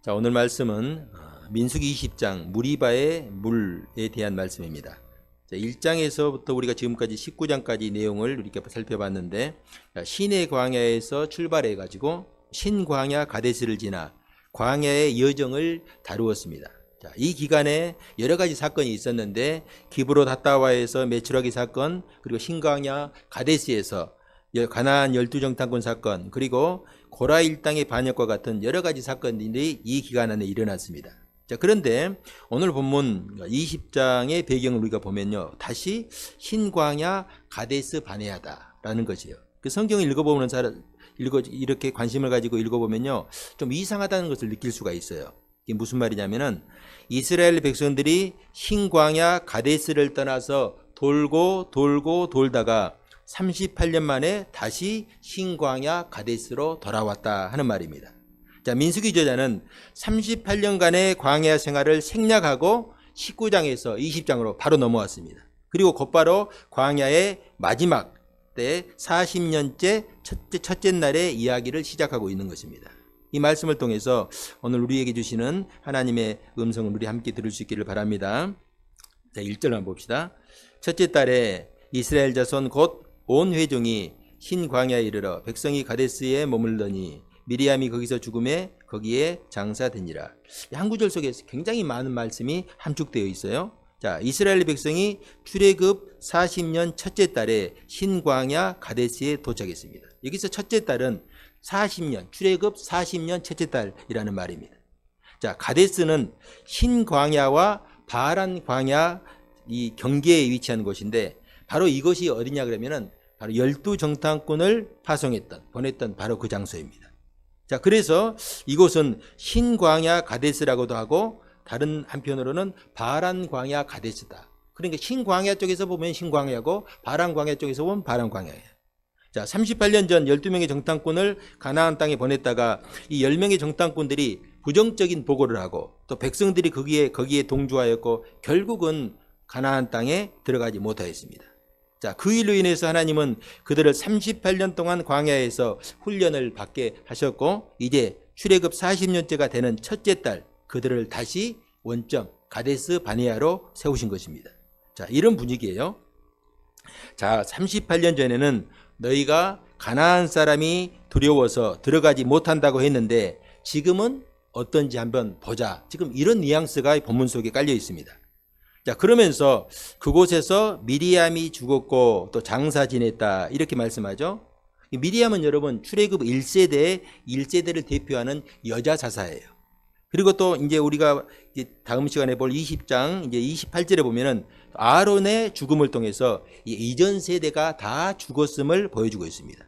자, 오늘 말씀은 민수기 20장 무리바의 물에 대한 말씀입니다. 자, 1장에서부터 우리가 지금까지 19장까지 내용을 이렇게 살펴봤는데, 시내 광야에서 출발해 가지고 신광야 가데스를 지나 광야의 여정을 다루었습니다. 자, 이 기간에 여러 가지 사건이 있었는데, 기브롯 핫다와에서 메추라기 사건, 그리고 신광야 가데스에서 가나안 12정탐꾼 사건, 그리고 고라 일당의 반역과 같은 여러 가지 사건들이 이 기간 안에 일어났습니다. 자, 그런데 오늘 본문 20장의 배경을 우리가 보면요, 다시 신광야 가데스 바네아다라는 것이에요. 그 성경을 읽어보는 사람, 이렇게 관심을 가지고 읽어보면요, 좀 이상하다는 것을 느낄 수가 있어요. 이게 무슨 말이냐면은, 이스라엘 백성들이 신광야 가데스를 떠나서 돌고 돌다가 38년 만에 다시 신광야 가데스로 돌아왔다 하는 말입니다. 자, 민수기 저자는 38년간의 광야 생활을 생략하고 19장에서 20장으로 바로 넘어왔습니다. 그리고 곧바로 광야의 마지막 때 40년째 첫째 날의 이야기를 시작하고 있는 것입니다. 이 말씀을 통해서 오늘 우리에게 주시는 하나님의 음성을 우리 함께 들을 수 있기를 바랍니다. 자, 1절 한번 봅시다. 첫째 달에 이스라엘 자손 곧 온 회중이 신광야에 이르러 백성이 가데스에 머물더니 미리암이 거기서 죽음에 거기에 장사되니라. 한 구절 속에 굉장히 많은 말씀이 함축되어 있어요. 자, 이스라엘 백성이 출애굽 40년 첫째 달에 신광야 가데스에 도착했습니다. 여기서 첫째 달은 40년, 출애굽 40년 첫째 달이라는 말입니다. 자, 가데스는 신광야와 바란 광야 이 경계에 위치한 곳인데, 바로 이것이 어디냐 그러면은 바로 12정탐꾼을 보냈던 바로 그 장소입니다. 자, 그래서 이곳은 신광야 가데스라고도 하고, 다른 한편으로는 바란 광야 가데스다. 그러니까 신광야 쪽에서 보면 신광야고, 바란 광야 쪽에서 보면 바란 광야예요. 자, 38년 전 12명의 정탐꾼을 가나안 땅에 보냈다가 이 10명의 정탐꾼들이 부정적인 보고를 하고, 또 백성들이 거기에 동조하였고, 결국은 가나안 땅에 들어가지 못하였습니다. 자, 그 일로 인해서 하나님은 그들을 38년 동안 광야에서 훈련을 받게 하셨고, 이제 출애굽 40년째가 되는 첫째 달 그들을 다시 원점 가데스 바네아로 세우신 것입니다. 자, 이런 분위기예요. 자, 38년 전에는 너희가 가나안 사람이 두려워서 들어가지 못한다고 했는데, 지금은 어떤지 한번 보자. 지금 이런 뉘앙스가 본문 속에 깔려 있습니다. 자, 그러면서 그곳에서 미리암이 죽었고 또 장사 지냈다 이렇게 말씀하죠. 미리암은 여러분 출애굽 1세대를 대표하는 여자 사사예요. 그리고 또 이제 우리가 다음 시간에 볼 20장 이제 28절에 보면은 아론의 죽음을 통해서 이전 세대가 다 죽었음을 보여주고 있습니다.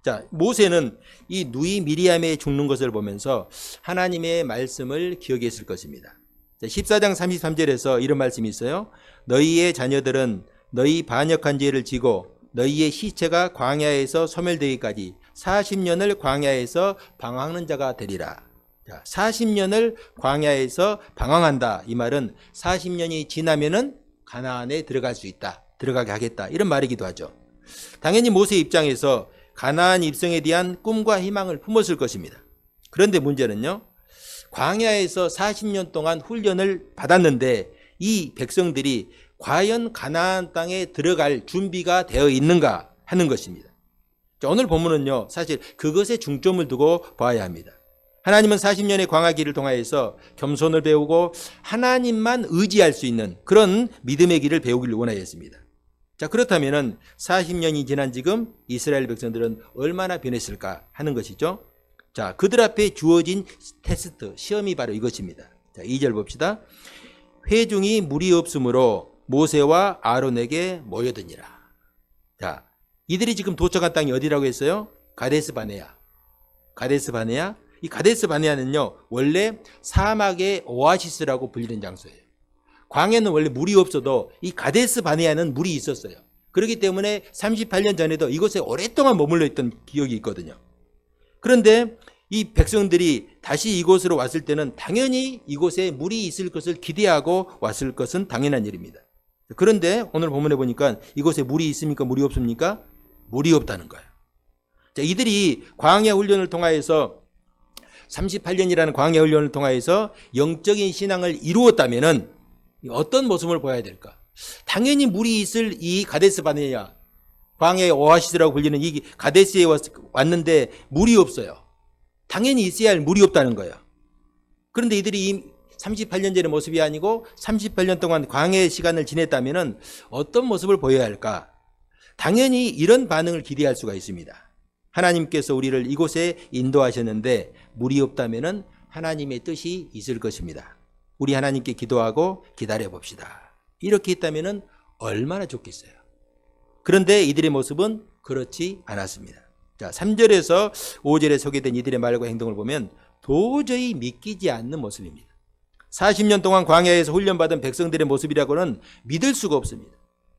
자, 모세는 이 누이 미리암의 죽는 것을 보면서 하나님의 말씀을 기억했을 것입니다. 14장 33절에서 이런 말씀이 있어요. 너희의 자녀들은 너희 반역한 죄를 지고 너희의 시체가 광야에서 소멸되기까지 40년을 광야에서 방황하는 자가 되리라. 자, 40년을 광야에서 방황한다. 이 말은 40년이 지나면은 가나안에 들어갈 수 있다. 들어가게 하겠다. 이런 말이기도 하죠. 당연히 모세 입장에서 가나안 입성에 대한 꿈과 희망을 품었을 것입니다. 그런데 문제는요, 광야에서 40년 동안 훈련을 받았는데 이 백성들이 과연 가나안 땅에 들어갈 준비가 되어 있는가 하는 것입니다. 자, 오늘 본문은요, 사실 그것에 중점을 두고 봐야 합니다. 하나님은 40년의 광야기를 통하여서 겸손을 배우고 하나님만 의지할 수 있는 그런 믿음의 길을 배우기를 원하였습니다. 자, 그렇다면은 40년이 지난 지금 이스라엘 백성들은 얼마나 변했을까 하는 것이죠. 자, 그들 앞에 주어진 테스트, 시험이 바로 이것입니다. 자, 2절 봅시다. 회중이 무리 없으므로 모세와 아론에게 모여드니라. 자, 이들이 지금 도착한 땅이 어디라고 했어요? 가데스 바네아. 가데스 바네아. 이 가데스 바네아는요, 원래 사막의 오아시스라고 불리는 장소예요. 광야는 원래 물이 없어도 이 가데스 바네아는 물이 있었어요. 그렇기 때문에 38년 전에도 이곳에 오랫동안 머물러 있던 기억이 있거든요. 그런데 이 백성들이 다시 이곳으로 왔을 때는 당연히 이곳에 물이 있을 것을 기대하고 왔을 것은 당연한 일입니다. 그런데 오늘 본문에 보니까 이곳에 물이 있습니까? 물이 없습니까? 물이 없다는 거예요. 자, 이들이 광야 훈련을 통하여서 38년이라는 광야 훈련을 통하여서 영적인 신앙을 이루었다면은 어떤 모습을 보여야 될까? 당연히 물이 있을 이 가데스 바네아, 광야의 오아시스라고 불리는 이 가데스에 왔는데 물이 없어요. 당연히 있어야 할 물이 없다는 거예요. 그런데 이들이 38년 전의 모습이 아니고 38년 동안 광야의 시간을 지냈다면 어떤 모습을 보여야 할까? 당연히 이런 반응을 기대할 수가 있습니다. 하나님께서 우리를 이곳에 인도하셨는데 물이 없다면 하나님의 뜻이 있을 것입니다. 우리 하나님께 기도하고 기다려 봅시다. 이렇게 했다면 얼마나 좋겠어요. 그런데 이들의 모습은 그렇지 않았습니다. 자, 3절에서 5절에 소개된 이들의 말과 행동을 보면 도저히 믿기지 않는 모습입니다. 40년 동안 광야에서 훈련받은 백성들의 모습이라고는 믿을 수가 없습니다.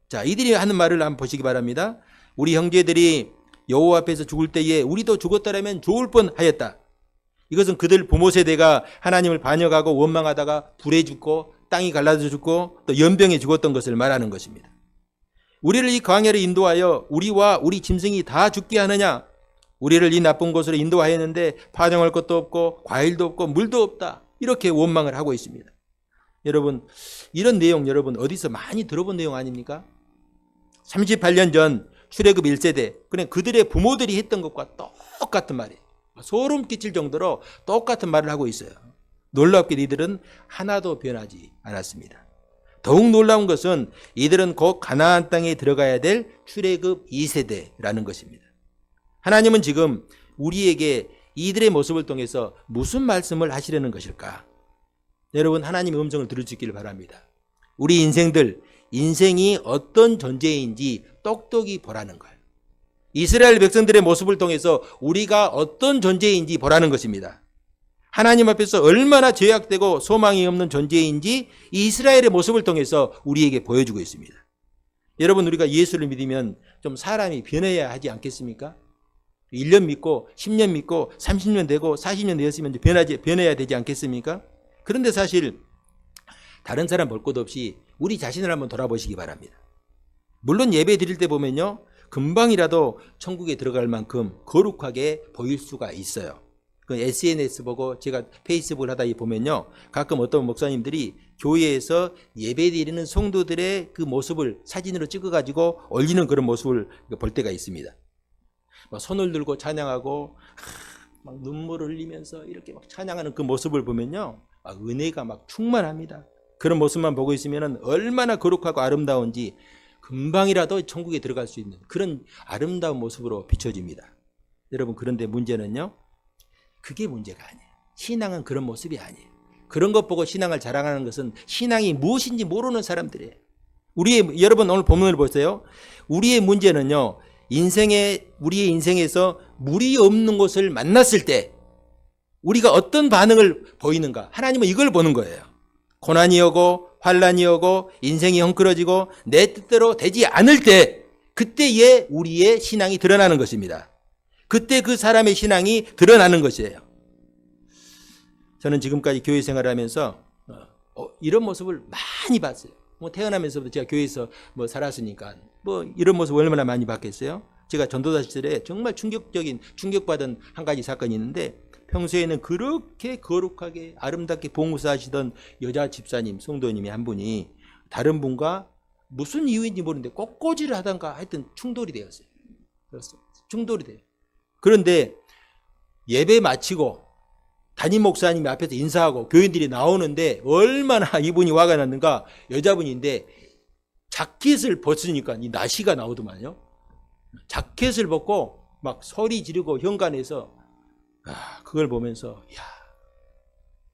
자, 이들이 하는 말을 한번 보시기 바랍니다. 우리 형제들이 여호와 앞에서 죽을 때에 우리도 죽었다라면 좋을 뻔하였다. 이것은 그들 부모 세대가 하나님을 반역하고 원망하다가 불에 죽고 땅이 갈라져 죽고 또 연병에 죽었던 것을 말하는 것입니다. 우리를 이 광야를 인도하여 우리와 우리 짐승이 다 죽게 하느냐? 우리를 이 나쁜 곳으로 인도하였는데 파종할 것도 없고 과일도 없고 물도 없다. 이렇게 원망을 하고 있습니다. 여러분, 이런 내용 여러분 어디서 많이 들어본 내용 아닙니까? 38년 전 출애굽 1세대, 그냥 그들의 부모들이 했던 것과 똑같은 말이에요. 소름 끼칠 정도로 똑같은 말을 하고 있어요. 놀랍게 이들은 하나도 변하지 않았습니다. 더욱 놀라운 것은 이들은 곧 가나안 땅에 들어가야 될 출애굽 2세대라는 것입니다. 하나님은 지금 우리에게 이들의 모습을 통해서 무슨 말씀을 하시려는 것일까? 여러분, 하나님의 음성을 들을 수 있기를 바랍니다. 우리 인생이 어떤 존재인지 똑똑히 보라는 거예요. 이스라엘 백성들의 모습을 통해서 우리가 어떤 존재인지 보라는 것입니다. 하나님 앞에서 얼마나 죄악되고 소망이 없는 존재인지 이스라엘의 모습을 통해서 우리에게 보여주고 있습니다. 여러분, 우리가 예수를 믿으면 좀 사람이 변해야 하지 않겠습니까? 1년 믿고 10년 믿고 30년 되고 40년 되었으면 변해야 되지 않겠습니까? 그런데 사실 다른 사람 볼 것 없이 우리 자신을 한번 돌아보시기 바랍니다. 물론 예배 드릴 때 보면요, 금방이라도 천국에 들어갈 만큼 거룩하게 보일 수가 있어요. 그 SNS 보고 제가 페이스북을 하다 보면요, 가끔 어떤 목사님들이 교회에서 예배 드리는 성도들의 그 모습을 사진으로 찍어가지고 올리는 그런 모습을 볼 때가 있습니다. 손을 들고 찬양하고 막 눈물을 흘리면서 이렇게 막 찬양하는 그 모습을 보면요, 은혜가 막 충만합니다. 그런 모습만 보고 있으면 얼마나 거룩하고 아름다운지 금방이라도 천국에 들어갈 수 있는 그런 아름다운 모습으로 비춰집니다. 여러분, 그런데 문제는요, 그게 문제가 아니에요. 신앙은 그런 모습이 아니에요. 그런 것 보고 신앙을 자랑하는 것은 신앙이 무엇인지 모르는 사람들이에요. 여러분 오늘 본문을 보세요. 우리의 문제는요, 우리의 인생에서 물이 없는 곳을 만났을 때 우리가 어떤 반응을 보이는가? 하나님은 이걸 보는 거예요. 고난이 오고 환난이 오고 인생이 헝클어지고 내 뜻대로 되지 않을 때, 그때에 우리의 신앙이 드러나는 것입니다. 그때 그 사람의 신앙이 드러나는 것이에요. 저는 지금까지 교회 생활을 하면서 이런 모습을 많이 봤어요. 태어나면서부터 제가 교회에서 살았으니까 이런 모습 얼마나 많이 봤겠어요. 제가 전도사 시절에 정말 충격받은 한 가지 사건이 있는데, 평소에는 그렇게 거룩하게 아름답게 봉사하시던 여자 집사님, 성도님이 한 분이 다른 분과 무슨 이유인지 모르는데 꽃꽂이를 하던가 하여튼 충돌이 되었어요. 충돌이 돼요. 그런데 예배 마치고 담임 목사님이 앞에서 인사하고 교인들이 나오는데 얼마나 이분이 화가 났는가. 여자분인데 자켓을 벗으니까 이 나시가 나오더만요. 자켓을 벗고 막 소리 지르고 현관에서 그걸 보면서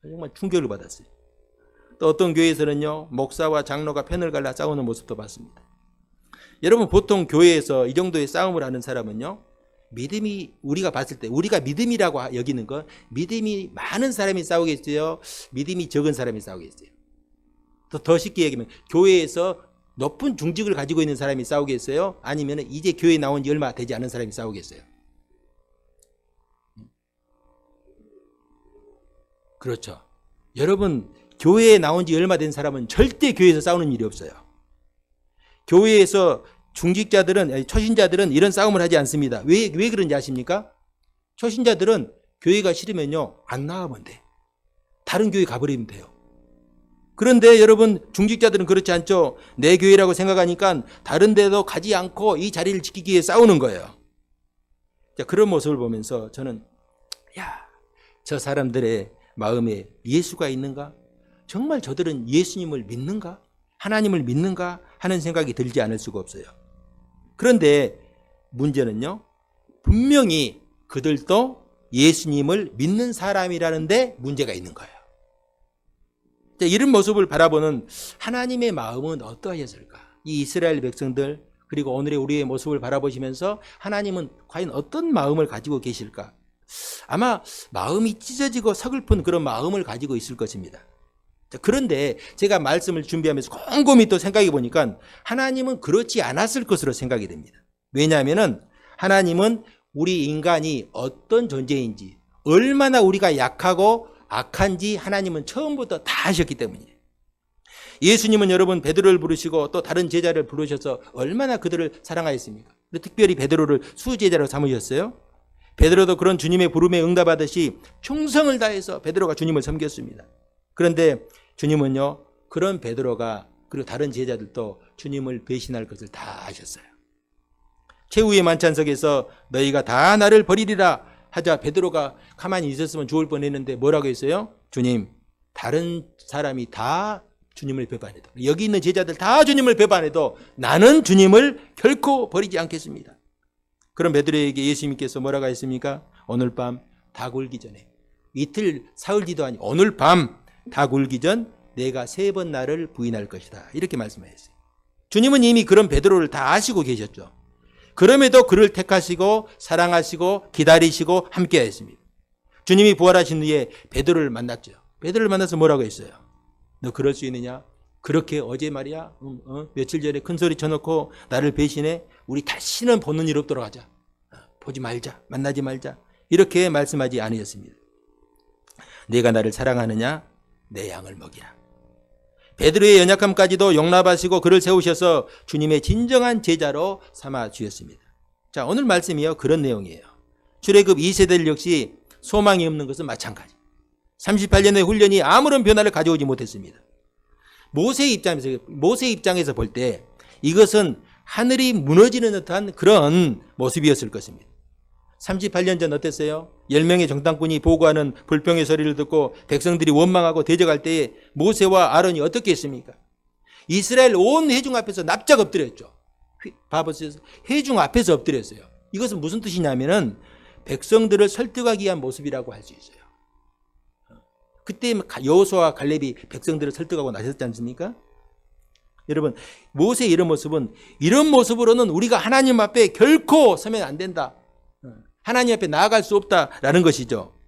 정말 충격을 받았어요. 또 어떤 교회에서는요, 목사와 장로가 편을 갈라 싸우는 모습도 봤습니다. 여러분, 보통 교회에서 이 정도의 싸움을 하는 사람은요, 믿음이, 우리가 봤을 때 우리가 믿음이라고 여기는 건 믿음이 많은 사람이 싸우겠어요, 믿음이 적은 사람이 싸우겠어요? 더 쉽게 얘기하면 교회에서 높은 중직을 가지고 있는 사람이 싸우겠어요, 아니면 이제 교회에 나온 지 얼마 되지 않은 사람이 싸우겠어요? 그렇죠. 여러분, 교회에 나온 지 얼마 된 사람은 절대 교회에서 싸우는 일이 없어요. 교회에서 초신자들은 이런 싸움을 하지 않습니다. 왜 그런지 아십니까? 초신자들은 교회가 싫으면요, 안 나가면 돼. 다른 교회 가버리면 돼요. 그런데 여러분, 중직자들은 그렇지 않죠. 내 교회라고 생각하니까 다른 데도 가지 않고 이 자리를 지키기 위해 싸우는 거예요. 자, 그런 모습을 보면서 저는, 저 사람들의 마음에 예수가 있는가? 정말 저들은 예수님을 믿는가? 하나님을 믿는가? 하는 생각이 들지 않을 수가 없어요. 그런데 문제는요, 분명히 그들도 예수님을 믿는 사람이라는데 문제가 있는 거예요. 자, 이런 모습을 바라보는 하나님의 마음은 어떠하셨을까? 이 이스라엘 백성들, 그리고 오늘의 우리의 모습을 바라보시면서 하나님은 과연 어떤 마음을 가지고 계실까? 아마 마음이 찢어지고 서글픈 그런 마음을 가지고 있을 것입니다. 자, 그런데 제가 말씀을 준비하면서 곰곰이 또 생각해 보니까 하나님은 그렇지 않았을 것으로 생각이 됩니다. 왜냐하면 하나님은 우리 인간이 어떤 존재인지, 얼마나 우리가 약하고 악한지 하나님은 처음부터 다 아셨기 때문이에요. 예수님은 여러분 베드로를 부르시고 또 다른 제자를 부르셔서 얼마나 그들을 사랑하였습니까? 특별히 베드로를 수제자로 삼으셨어요. 베드로도 그런 주님의 부름에 응답하듯이 충성을 다해서 베드로가 주님을 섬겼습니다. 그런데 주님은요, 그런 베드로가 그리고 다른 제자들도 주님을 배신할 것을 다 아셨어요. 최후의 만찬석에서 너희가 다 나를 버리리라 하자 베드로가 가만히 있었으면 죽을 뻔했는데 뭐라고 했어요? 주님, 다른 사람이 다 주님을 배반해도, 여기 있는 제자들 다 주님을 배반해도 나는 주님을 결코 버리지 않겠습니다. 그럼 베드로에게 예수님께서 뭐라고 했습니까? 오늘 밤 다 굴기 전에, 이틀 사흘지도 아니 오늘 밤 다 굴기 전 내가 3번 나를 부인할 것이다, 이렇게 말씀하셨어요. 주님은 이미 그런 베드로를 다 아시고 계셨죠. 그럼에도 그를 택하시고 사랑하시고 기다리시고 함께 하셨습니다. 주님이 부활하신 후에 베드로를 만났죠. 베드로를 만나서 뭐라고 했어요? 너 그럴 수 있느냐? 그렇게 어제 말이야, 며칠 전에 큰 소리 쳐놓고 나를 배신해? 우리 다시는 보는 일 없도록 하자. 보지 말자, 만나지 말자, 이렇게 말씀하지 않으셨습니다. 네가 나를 사랑하느냐? 내 양을 먹이라. 베드로의 연약함까지도 용납하시고 그를 세우셔서 주님의 진정한 제자로 삼아 주셨습니다. 자, 오늘 말씀이요, 그런 내용이에요. 출애굽 2세대들 역시 소망이 없는 것은 마찬가지. 38년의 훈련이 아무런 변화를 가져오지 못했습니다. 모세의 입장에서 볼 때 이것은 하늘이 무너지는 듯한 그런 모습이었을 것입니다. 38년 전 어땠어요? 10명의 정탐꾼이 보고하는 불평의 소리를 듣고 백성들이 원망하고 대적할 때에 모세와 아론이 어떻게 했습니까? 이스라엘 온 회중 앞에서 납작 엎드렸죠. 바보스에서 회중 앞에서 엎드렸어요. 이것은 무슨 뜻이냐면은 백성들을 설득하기 위한 모습이라고 할 수 있어요. 그때 여호수아와 갈렙이 백성들을 설득하고 나섰지 않습니까? 여러분, 모세의 이런 모습은, 이런 모습으로는 우리가 하나님 앞에 결코 서면 안 된다, 하나님 앞에 나아갈 수 없다라는 것이죠.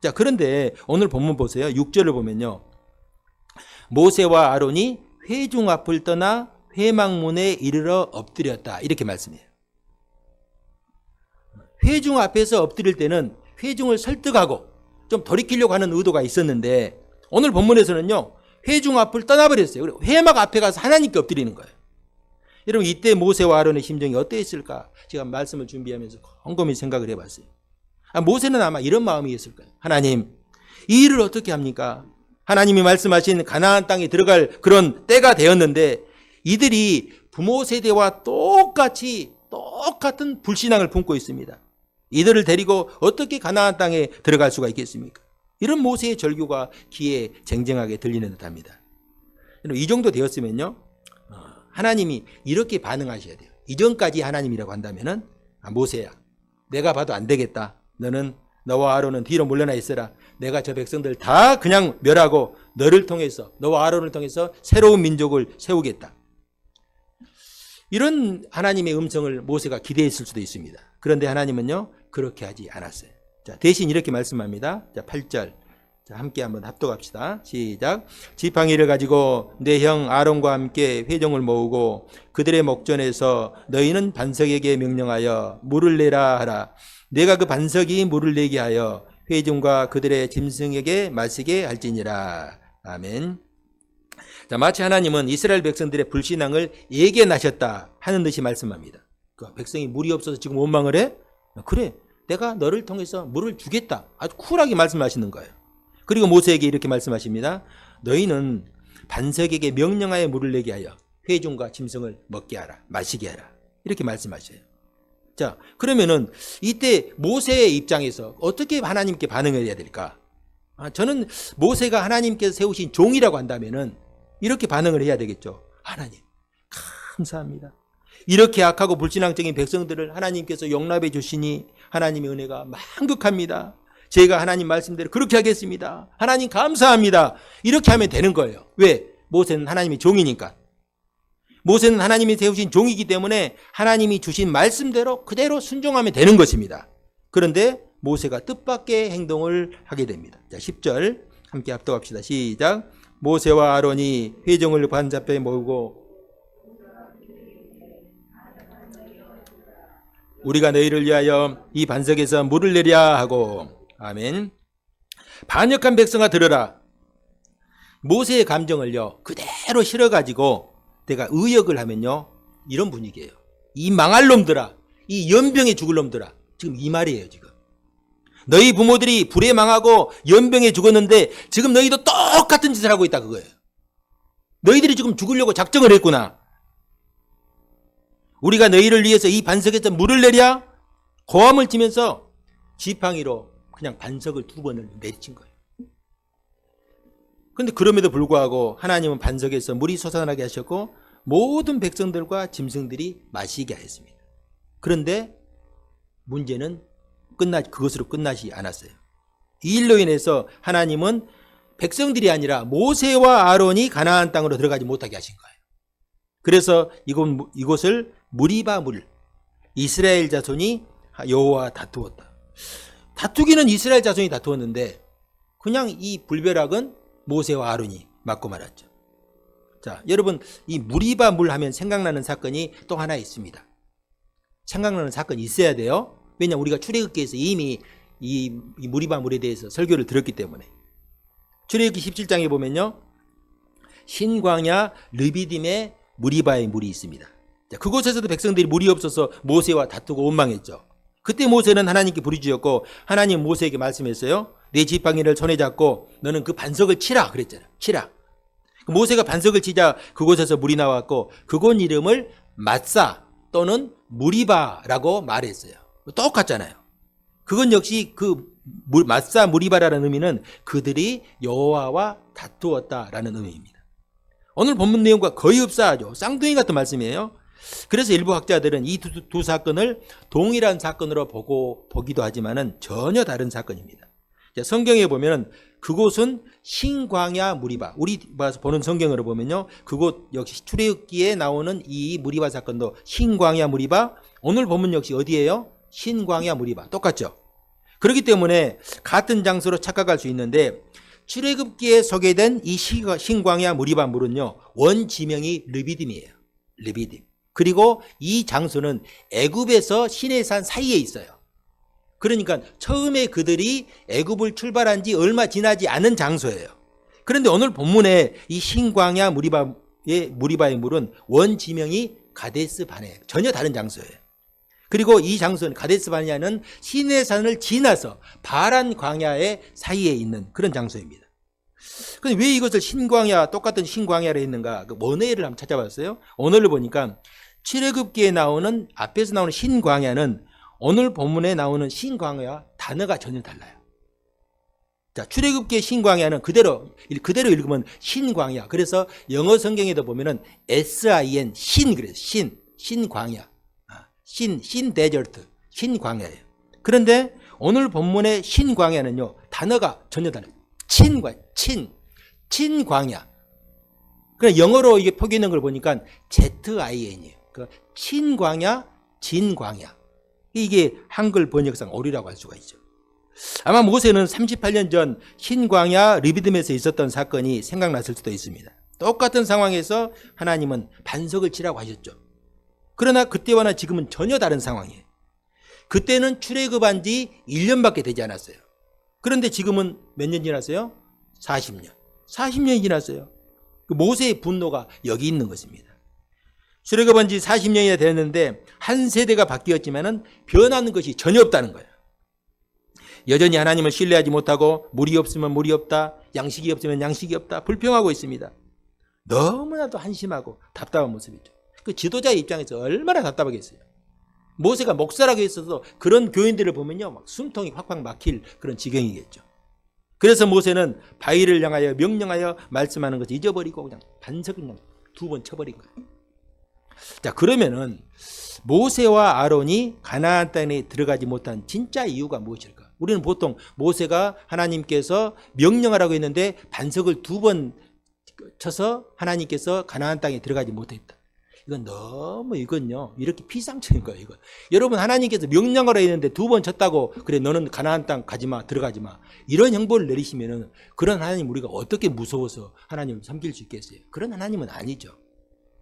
자, 그런데 오늘 본문 보세요. 6절을 보면요, 모세와 아론이 회중 앞을 떠나 회막문에 이르러 엎드렸다, 이렇게 말씀해요. 회중 앞에서 엎드릴 때는 회중을 설득하고 좀 돌이키려고 하는 의도가 있었는데, 오늘 본문에서는요, 회중 앞을 떠나버렸어요. 그리고 회막 앞에 가서 하나님께 엎드리는 거예요. 여러분, 이때 모세와 아론의 심정이 어떠했을까? 제가 말씀을 준비하면서 곰곰이 생각을 해봤어요. 모세는 아마 이런 마음이었을 거예요. 하나님, 이 일을 어떻게 합니까? 하나님이 말씀하신 가나안 땅에 들어갈 그런 때가 되었는데 이들이 부모 세대와 똑같은 불신앙을 품고 있습니다. 이들을 데리고 어떻게 가나안 땅에 들어갈 수가 있겠습니까? 이런 모세의 절규가 귀에 쟁쟁하게 들리는 듯합니다. 이 정도 되었으면요, 하나님이 이렇게 반응하셔야 돼요. 이전까지 하나님이라고 한다면은, 모세야, 내가 봐도 안 되겠다. 너와 아론은 뒤로 물러나 있어라. 내가 저 백성들 다 그냥 멸하고 너를 통해서, 너와 아론을 통해서 새로운 민족을 세우겠다. 이런 하나님의 음성을 모세가 기대했을 수도 있습니다. 그런데 하나님은요, 그렇게 하지 않았어요. 자, 대신 이렇게 말씀합니다. 자, 8절. 자, 함께 한번 합독합시다. 시작. 지팡이를 가지고 내 형 아론과 함께 회중을 모으고 그들의 목전에서 너희는 반석에게 명령하여 물을 내라 하라. 내가 그 반석이 물을 내게 하여 회중과 그들의 짐승에게 마시게 할지니라. 아멘. 자, 마치 하나님은 이스라엘 백성들의 불신앙을 예견하셨다 하는 듯이 말씀합니다. 그 백성이 물이 없어서 지금 원망을 해? 그래, 내가 너를 통해서 물을 주겠다. 아주 쿨하게 말씀하시는 거예요. 그리고 모세에게 이렇게 말씀하십니다. 너희는 반석에게 명령하여 물을 내게 하여 회중과 짐승을 먹게 하라. 마시게 하라. 이렇게 말씀하셔요. 자, 그러면은 이때 모세의 입장에서 어떻게 하나님께 반응을 해야 될까? 저는 모세가 하나님께서 세우신 종이라고 한다면은 이렇게 반응을 해야 되겠죠. 하나님, 감사합니다. 이렇게 악하고 불신앙적인 백성들을 하나님께서 용납해 주시니 하나님의 은혜가 만극합니다. 제가 하나님 말씀대로 그렇게 하겠습니다. 하나님 감사합니다. 이렇게 하면 되는 거예요. 왜? 모세는 하나님의 종이니까. 모세는 하나님이 세우신 종이기 때문에 하나님이 주신 말씀대로 그대로 순종하면 되는 것입니다. 그런데 모세가 뜻밖의 행동을 하게 됩니다. 자, 10절 함께 합독합시다. 시작. 모세와 아론이 회중을 반잡해 모으고 우리가 너희를 위하여 이 반석에서 물을 내랴 하고. 아멘. 반역한 백성아 들으라. 모세의 감정을요 그대로 실어가지고 내가 의역을 하면요 이런 분위기예요. 이 망할 놈들아, 이 연병에 죽을 놈들아. 지금 이 말이에요. 지금 너희 부모들이 불에 망하고 연병에 죽었는데 지금 너희도 똑같은 짓을 하고 있다 그거예요. 너희들이 지금 죽으려고 작정을 했구나. 우리가 너희를 위해서 이 반석에서 물을 내랴. 고함을 치면서 지팡이로 그냥 반석을 2번을 내리친 거예요. 그런데 그럼에도 불구하고 하나님은 반석에서 물이 솟아나게 하셨고 모든 백성들과 짐승들이 마시게 하였습니다. 그런데 문제는 그것으로 끝나지 않았어요. 이 일로 인해서 하나님은 백성들이 아니라 모세와 아론이 가나안 땅으로 들어가지 못하게 하신 거예요. 그래서 이곳을 무리바 물, 이스라엘 자손이 여호와와 다투었다. 다투기는 이스라엘 자손이 다투었는데 그냥 이 불벼락은 모세와 아론이 맞고 말았죠. 자, 여러분 이 무리바 물 하면 생각나는 사건이 또 하나 있습니다. 생각나는 사건이 있어야 돼요. 왜냐하면 우리가 출애굽기에서 이미 이 무리바 물에 대해서 설교를 들었기 때문에. 출애굽기 17장에 보면요 신광야 르비딤에 무리바의 물이 있습니다. 자, 그곳에서도 백성들이 물이 없어서 모세와 다투고 원망했죠. 그때 모세는 하나님께 부르짖었고 하나님 모세에게 말씀했어요. 내 지팡이를 손에 잡고 너는 그 반석을 치라 그랬잖아요. 치라. 모세가 반석을 치자 그곳에서 물이 나왔고 그곳 이름을 마사 또는 무리바라고 말했어요. 똑같잖아요. 그건 역시 마사 무리바라는 의미는 그들이 여호와와 다투었다라는 의미입니다. 오늘 본문 내용과 거의 흡사하죠. 쌍둥이 같은 말씀이에요. 그래서 일부 학자들은 이 두 사건을 동일한 사건으로 보기도 하지만은 전혀 다른 사건입니다. 성경에 보면 그곳은 신광야 무리바. 우리 보는 성경으로 보면요. 그곳 역시 출애굽기에 나오는 이 무리바 사건도 신광야 무리바. 오늘 본문 역시 어디예요? 신광야 무리바. 똑같죠. 그렇기 때문에 같은 장소로 착각할 수 있는데 출애굽기에 소개된 이 신광야 무리바 물은요. 원지명이 르비딤이에요. 르비딤. 그리고 이 장소는 애굽에서 시내산 사이에 있어요. 그러니까 처음에 그들이 애굽을 출발한 지 얼마 지나지 않은 장소예요. 그런데 오늘 본문에 이 신광야 무리바의 물은 원지명이 가데스 바네. 전혀 다른 장소예요. 그리고 이 장소는 가데스 바네아는 시내산을 지나서 바란 광야의 사이에 있는 그런 장소입니다. 그런데 왜 이것을 똑같은 신광야로 했는가? 그 원어를 한번 찾아봤어요. 원어를 보니까 출애굽기에 나오는 앞에서 나오는 신광야는 오늘 본문에 나오는 신광야와 단어가 전혀 달라요. 자, 출애굽기의 신광야는 그대로 읽으면 신광야. 그래서 영어 성경에도 보면은 SIN 그래서 신광야. 신 데저트, 신광야예요. 그런데 오늘 본문의 신광야는요. 단어가 전혀 달라요. 친광야. 그래 영어로 이게 표기하는 걸 보니까 ZIN이에요. 그 친광야, 진광야. 이게 한글 번역상 오류라고 할 수가 있죠. 아마 모세는 38년 전 신광야 르비딤에서 있었던 사건이 생각났을 수도 있습니다. 똑같은 상황에서 하나님은 반석을 치라고 하셨죠. 그러나 그때와는 지금은 전혀 다른 상황이에요. 그때는 출애굽한 지 1년밖에 되지 않았어요. 그런데 지금은 몇 년 지났어요? 40년. 40년이 지났어요. 그 모세의 분노가 여기 있는 것입니다. 출애굽한 지 40년이나 됐는데 한 세대가 바뀌었지만은 변하는 것이 전혀 없다는 거예요. 여전히 하나님을 신뢰하지 못하고 물이 없으면 물이 없다, 양식이 없으면 양식이 없다, 불평하고 있습니다. 너무나도 한심하고 답답한 모습이죠. 그 지도자의 입장에서 얼마나 답답하겠어요. 모세가 목사라고 했어도 그런 교인들을 보면요, 막 숨통이 확확 막힐 그런 지경이겠죠. 그래서 모세는 바위를 향하여 명령하여 말씀하는 것을 잊어버리고 그냥 반석을 그냥 2번 쳐버린 거예요. 자, 그러면은 모세와 아론이 가나안 땅에 들어가지 못한 진짜 이유가 무엇일까? 우리는 보통 모세가 하나님께서 명령하라고 했는데 반석을 2번 쳐서 하나님께서 가나안 땅에 들어가지 못했다. 이건요, 이렇게 피상적인 거예요, 이거. 여러분, 하나님께서 명령하라 했는데 2번 쳤다고, 그래, 너는 가나안 땅 가지 마, 들어가지 마. 이런 형벌을 내리시면은, 그런 하나님 우리가 어떻게 무서워서 하나님을 섬길 수 있겠어요? 그런 하나님은 아니죠.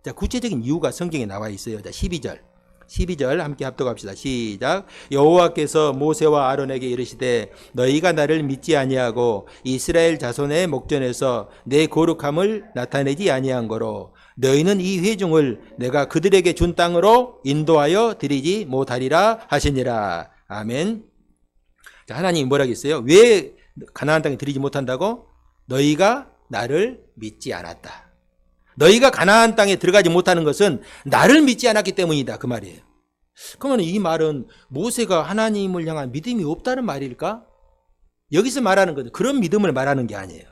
자, 구체적인 이유가 성경에 나와 있어요. 자, 12절 함께 합독합시다. 시작. 여호와께서 모세와 아론에게 이르시되 너희가 나를 믿지 아니하고 이스라엘 자손의 목전에서 내 거룩함을 나타내지 아니한 거로 너희는 이 회중을 내가 그들에게 준 땅으로 인도하여 드리지 못하리라 하시니라. 아멘. 자, 하나님이 뭐라고 했어요? 왜 가나안 땅에 드리지 못한다고? 너희가 나를 믿지 않았다. 너희가 가나안 땅에 들어가지 못하는 것은 나를 믿지 않았기 때문이다, 그 말이에요. 그러면 이 말은 모세가 하나님을 향한 믿음이 없다는 말일까? 여기서 말하는 것은 그런 믿음을 말하는 게 아니에요.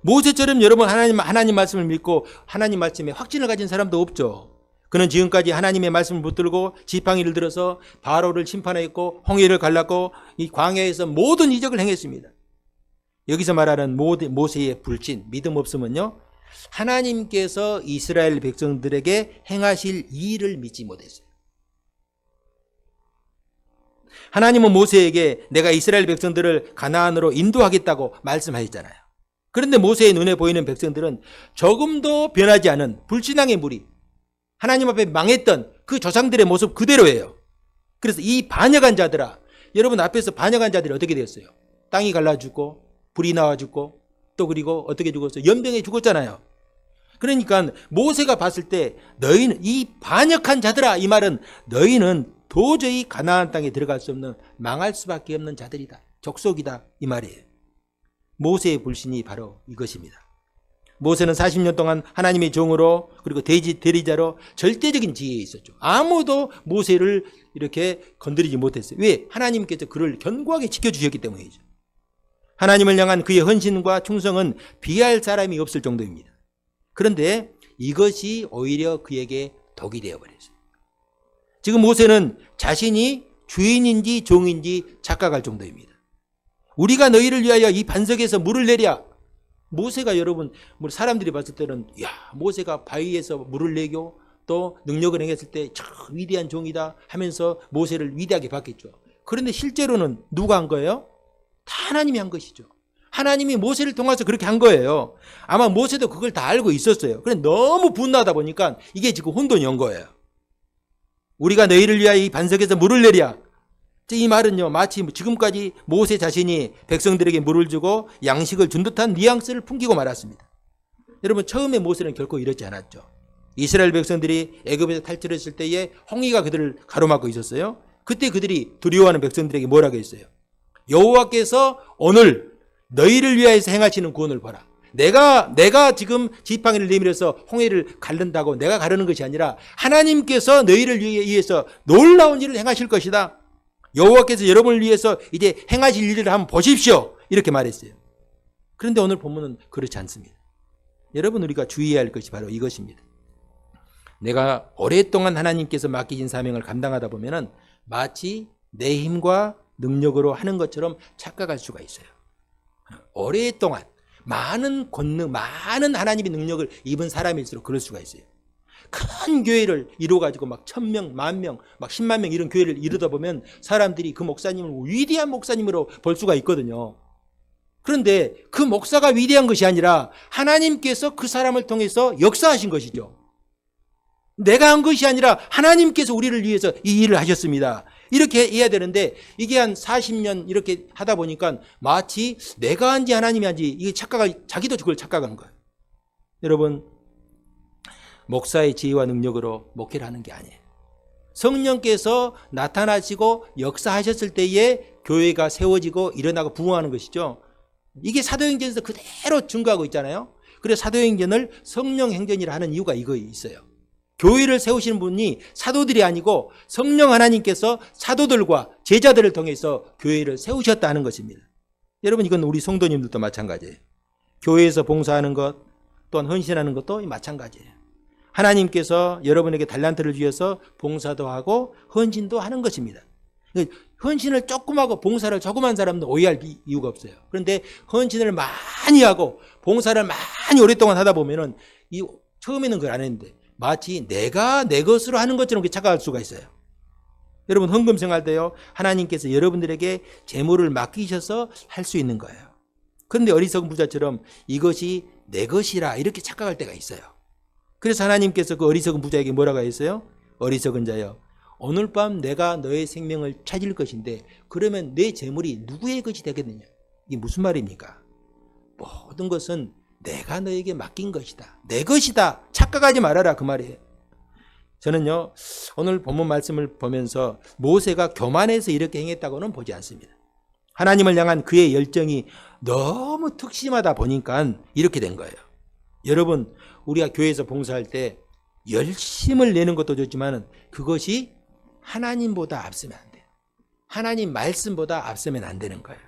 모세처럼 여러분 하나님 말씀을 믿고 하나님 말씀에 확신을 가진 사람도 없죠. 그는 지금까지 하나님의 말씀을 붙들고 지팡이를 들어서 바로를 심판했고 홍해를 갈랐고 이 광야에서 모든 이적을 행했습니다. 여기서 말하는 모세의 불신, 믿음 없음은요, 하나님께서 이스라엘 백성들에게 행하실 일을 믿지 못했어요. 하나님은 모세에게 내가 이스라엘 백성들을 가나안으로 인도하겠다고 말씀하셨잖아요. 그런데 모세의 눈에 보이는 백성들은 조금도 변하지 않은 불신앙의 무리, 하나님 앞에 망했던 그 조상들의 모습 그대로예요. 그래서 이 반역한 자들아, 여러분 앞에서 반역한 자들이 어떻게 됐어요? 땅이 갈라 죽고 불이 나와 죽고 또 그리고 어떻게 죽었어요? 연병에 죽었잖아요. 그러니까 모세가 봤을 때 너희는 이 반역한 자들아, 이 말은 너희는 도저히 가나안 땅에 들어갈 수 없는 망할 수밖에 없는 자들이다, 족속이다, 이 말이에요. 모세의 불신이 바로 이것입니다. 모세는 40년 동안 하나님의 종으로 그리고 대리자로 절대적인 지혜에 있었죠. 아무도 모세를 이렇게 건드리지 못했어요. 왜? 하나님께서 그를 견고하게 지켜주셨기 때문이죠. 하나님을 향한 그의 헌신과 충성은 비할 사람이 없을 정도입니다. 그런데 이것이 오히려 그에게 독이 되어버렸어요. 지금 모세는 자신이 주인인지 종인지 착각할 정도입니다. 우리가 너희를 위하여 이 반석에서 물을 내랴. 모세가 여러분 사람들이 봤을 때는 야, 모세가 바위에서 물을 내고 또 능력을 행했을 때 참 위대한 종이다 하면서 모세를 위대하게 봤겠죠. 그런데 실제로는 누가 한 거예요? 다 하나님이 한 것이죠. 하나님이 모세를 통해서 그렇게 한 거예요. 아마 모세도 그걸 다 알고 있었어요. 그런데 너무 분노하다 보니까 이게 지금 혼돈이 온 거예요. 우리가 너희를 위하여 이 반석에서 물을 내랴. 이 말은요, 마치 지금까지 모세 자신이 백성들에게 물을 주고 양식을 준 듯한 뉘앙스를 풍기고 말았습니다. 여러분, 처음에 모세는 결코 이렇지 않았죠. 이스라엘 백성들이 애굽에서 탈출했을 때에 홍해가 그들을 가로막고 있었어요. 그때 그들이 두려워하는 백성들에게 뭐라고 했어요? 여호와께서 오늘 너희를 위하여서 행하시는 구원을 봐라. 내가 지금 지팡이를 내밀어서 홍해를 가른다고 내가 가르는 것이 아니라 하나님께서 너희를 위해서 놀라운 일을 행하실 것이다. 여호와께서 여러분을 위해서 이제 행하실 일을 한번 보십시오. 이렇게 말했어요. 그런데 오늘 본문은 그렇지 않습니다. 여러분, 우리가 주의해야 할 것이 바로 이것입니다. 내가 오랫동안 하나님께서 맡기신 사명을 감당하다 보면은 마치 내 힘과 능력으로 하는 것처럼 착각할 수가 있어요. 오랫동안 많은 권능, 많은 하나님의 능력을 입은 사람일수록 그럴 수가 있어요. 큰 교회를 이루어가지고 막 1000명, 10,000명, 막 10만 명 이런 교회를 이루다 보면 사람들이 그 목사님을 위대한 목사님으로 볼 수가 있거든요. 그런데 그 목사가 위대한 것이 아니라 하나님께서 그 사람을 통해서 역사하신 것이죠. 내가 한 것이 아니라 하나님께서 우리를 위해서 이 일을 하셨습니다. 이렇게 해야 되는데 이게 한 40년 이렇게 하다 보니까 마치 내가 한지 하나님이 한지 이게 자기도 그걸 착각한 거예요. 여러분, 목사의 지혜와 능력으로 목회를 하는 게 아니에요. 성령께서 나타나시고 역사하셨을 때에 교회가 세워지고 일어나고 부흥하는 것이죠. 이게 사도행전에서 그대로 증거하고 있잖아요. 그래서 사도행전을 성령행전이라 하는 이유가 이거 있어요. 교회를 세우시는 분이 사도들이 아니고 성령 하나님께서 사도들과 제자들을 통해서 교회를 세우셨다는 것입니다. 여러분, 이건 우리 성도님들도 마찬가지예요. 교회에서 봉사하는 것 또한 헌신하는 것도 마찬가지예요. 하나님께서 여러분에게 달란트를 주셔서 봉사도 하고 헌신도 하는 것입니다. 헌신을 조금 하고 봉사를 조금 한 사람도 오해할 이유가 없어요. 그런데 헌신을 많이 하고 봉사를 많이 오랫동안 하다 보면은 처음에는 그걸 안 했는데 마치 내가 내 것으로 하는 것처럼 착각할 수가 있어요. 여러분, 헌금 생활 때요, 하나님께서 여러분들에게 재물을 맡기셔서 할 수 있는 거예요. 그런데 어리석은 부자처럼 이것이 내 것이라 이렇게 착각할 때가 있어요. 그래서 하나님께서 그 어리석은 부자에게 뭐라고 했어요? 어리석은 자여, 오늘 밤 내가 너의 생명을 찾을 것인데 그러면 내 재물이 누구의 것이 되겠느냐? 이게 무슨 말입니까? 모든 것은 내가 너에게 맡긴 것이다. 내 것이다. 착각하지 말아라, 그 말이에요. 저는요, 오늘 본문 말씀을 보면서 모세가 교만해서 이렇게 행했다고는 보지 않습니다. 하나님을 향한 그의 열정이 너무 특심하다 보니까 이렇게 된 거예요. 여러분, 우리가 교회에서 봉사할 때 열심을 내는 것도 좋지만 그것이 하나님보다 앞서면 안 돼요. 하나님 말씀보다 앞서면 안 되는 거예요.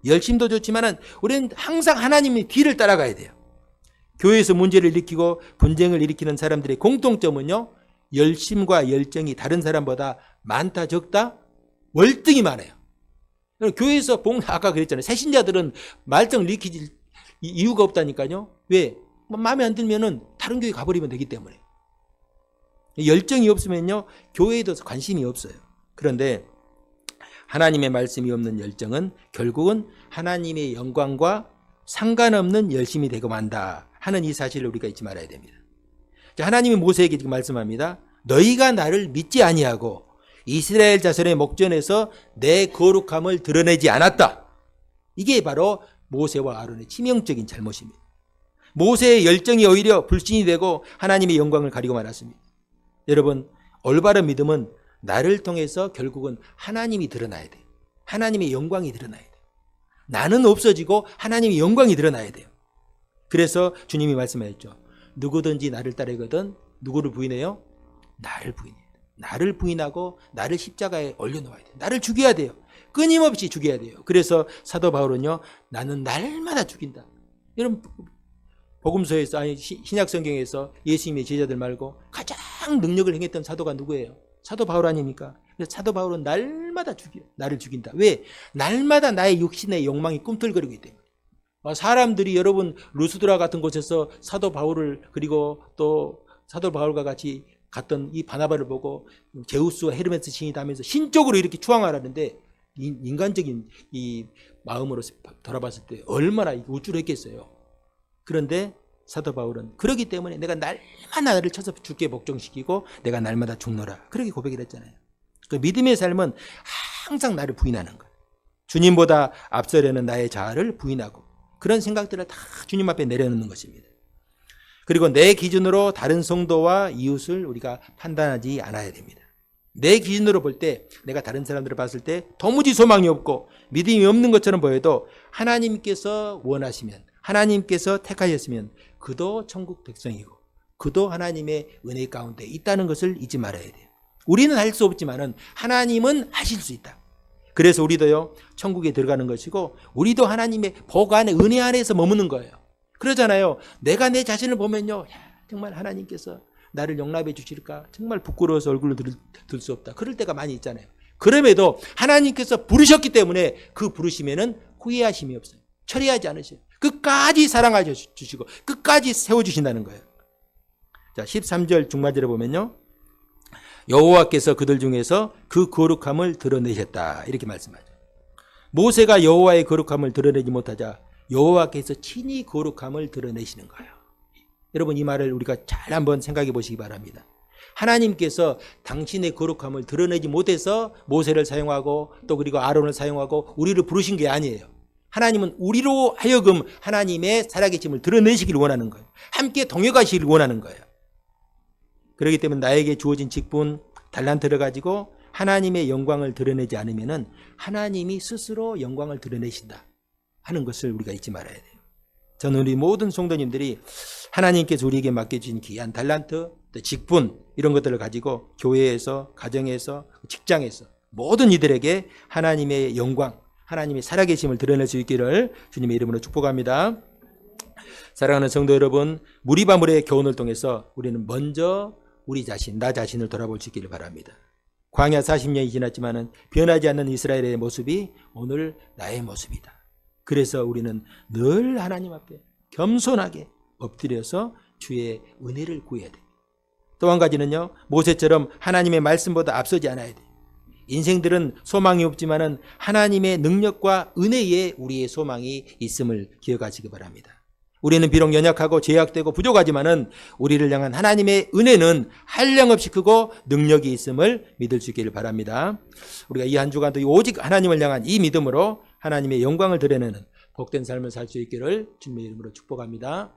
열심도 좋지만 우리는 항상 하나님의 뒤를 따라가야 돼요. 교회에서 문제를 일으키고 분쟁을 일으키는 사람들의 공통점은요, 열심과 열정이 다른 사람보다 많다 적다? 월등히 많아요. 교회에서 아까 그랬잖아요. 새신자들은 말썽을 일으킬 이유가 없다니까요. 왜? 마음에 안 들면은 다른 교회 가버리면 되기 때문에. 열정이 없으면요, 교회에도 관심이 없어요. 그런데 하나님의 말씀이 없는 열정은 결국은 하나님의 영광과 상관없는 열심이 되고 만다 하는 이 사실을 우리가 잊지 말아야 됩니다. 하나님이 모세에게 지금 말씀합니다. 너희가 나를 믿지 아니하고 이스라엘 자손의 목전에서 내 거룩함을 드러내지 않았다. 이게 바로 모세와 아론의 치명적인 잘못입니다. 모세의 열정이 오히려 불신이 되고 하나님의 영광을 가리고 말았습니다. 여러분, 올바른 믿음은 나를 통해서 결국은 하나님이 드러나야 돼요. 하나님의 영광이 드러나야 돼요. 나는 없어지고 하나님의 영광이 드러나야 돼요. 그래서 주님이 말씀하셨죠. 누구든지 나를 따르거든 누구를 부인해요? 나를 부인해요. 나를 부인하고 나를 십자가에 올려놓아야 돼요. 나를 죽여야 돼요. 끊임없이 죽여야 돼요. 그래서 사도 바울은요, 나는 날마다 죽인다. 여러분, 복음서에서, 아니 신약 성경에서 예수님의 제자들 말고 가장 능력을 행했던 사도가 누구예요? 사도 바울 아닙니까? 그래서 사도 바울은 날마다 나를 죽인다. 왜? 날마다 나의 육신의 욕망이 꿈틀거리기 때문에. 사람들이 여러분 루스드라 같은 곳에서 사도 바울을, 그리고 또 사도 바울과 같이 갔던 이 바나바를 보고 제우스와 헤르메스 신이다 하면서 신적으로 이렇게 추앙하라는데, 인간적인 이 마음으로 돌아봤을 때 얼마나 우쭐했겠어요. 그런데 사도 바울은 그러기 때문에 내가 날마다 나를 쳐서 죽게 복종시키고 내가 날마다 죽노라, 그렇게 고백을 했잖아요. 그 믿음의 삶은 항상 나를 부인하는 거예요. 주님보다 앞서려는 나의 자아를 부인하고 그런 생각들을 다 주님 앞에 내려놓는 것입니다. 그리고 내 기준으로 다른 성도와 이웃을 우리가 판단하지 않아야 됩니다. 내 기준으로 볼 때 내가 다른 사람들을 봤을 때 도무지 소망이 없고 믿음이 없는 것처럼 보여도 하나님께서 원하시면, 하나님께서 택하셨으면 그도 천국 백성이고 그도 하나님의 은혜 가운데 있다는 것을 잊지 말아야 돼요. 우리는 할 수 없지만은 하나님은 하실 수 있다. 그래서 우리도요, 천국에 들어가는 것이고 우리도 하나님의 복 안에, 은혜 안에서 머무는 거예요. 그러잖아요. 내가 내 자신을 보면요, 정말 하나님께서 나를 용납해 주실까? 정말 부끄러워서 얼굴로 들 수 없다. 그럴 때가 많이 있잖아요. 그럼에도 하나님께서 부르셨기 때문에 그 부르심에는 후회하심이 없어요. 철회하지 않으셔요. 끝까지 사랑하셔 주시고 끝까지 세워주신다는 거예요. 자, 13절 중반절에 보면요, 여호와께서 그들 중에서 그 거룩함을 드러내셨다, 이렇게 말씀하죠. 모세가 여호와의 거룩함을 드러내지 못하자 여호와께서 친히 거룩함을 드러내시는 거예요. 여러분, 이 말을 우리가 잘 한번 생각해 보시기 바랍니다. 하나님께서 당신의 거룩함을 드러내지 못해서 모세를 사용하고 또 그리고 아론을 사용하고 우리를 부르신 게 아니에요. 하나님은 우리로 하여금 하나님의 살아계심을 드러내시길 원하는 거예요. 함께 동역하시길 원하는 거예요. 그렇기 때문에 나에게 주어진 직분, 달란트를 가지고 하나님의 영광을 드러내지 않으면은 하나님이 스스로 영광을 드러내신다 하는 것을 우리가 잊지 말아야 돼요. 저는 우리 모든 성도님들이 하나님께서 우리에게 맡겨주신 귀한 달란트, 직분 이런 것들을 가지고 교회에서, 가정에서, 직장에서 모든 이들에게 하나님의 영광, 하나님의 살아계심을 드러낼 수 있기를 주님의 이름으로 축복합니다. 사랑하는 성도 여러분, 무리바물의 교훈을 통해서 우리는 먼저 우리 자신, 나 자신을 돌아볼 수 있기를 바랍니다. 광야 40년이 지났지만은 변하지 않는 이스라엘의 모습이 오늘 나의 모습이다. 그래서 우리는 늘 하나님 앞에 겸손하게 엎드려서 주의 은혜를 구해야 됩니다. 또 한 가지는요, 모세처럼 하나님의 말씀보다 앞서지 않아야 돼요. 인생들은 소망이 없지만은 하나님의 능력과 은혜에 우리의 소망이 있음을 기억하시기 바랍니다. 우리는 비록 연약하고 제약되고 부족하지만은 우리를 향한 하나님의 은혜는 한량없이 크고 능력이 있음을 믿을 수 있기를 바랍니다. 우리가 이 한 주간도 오직 하나님을 향한 이 믿음으로 하나님의 영광을 드러내는 복된 삶을 살 수 있기를 주님의 이름으로 축복합니다.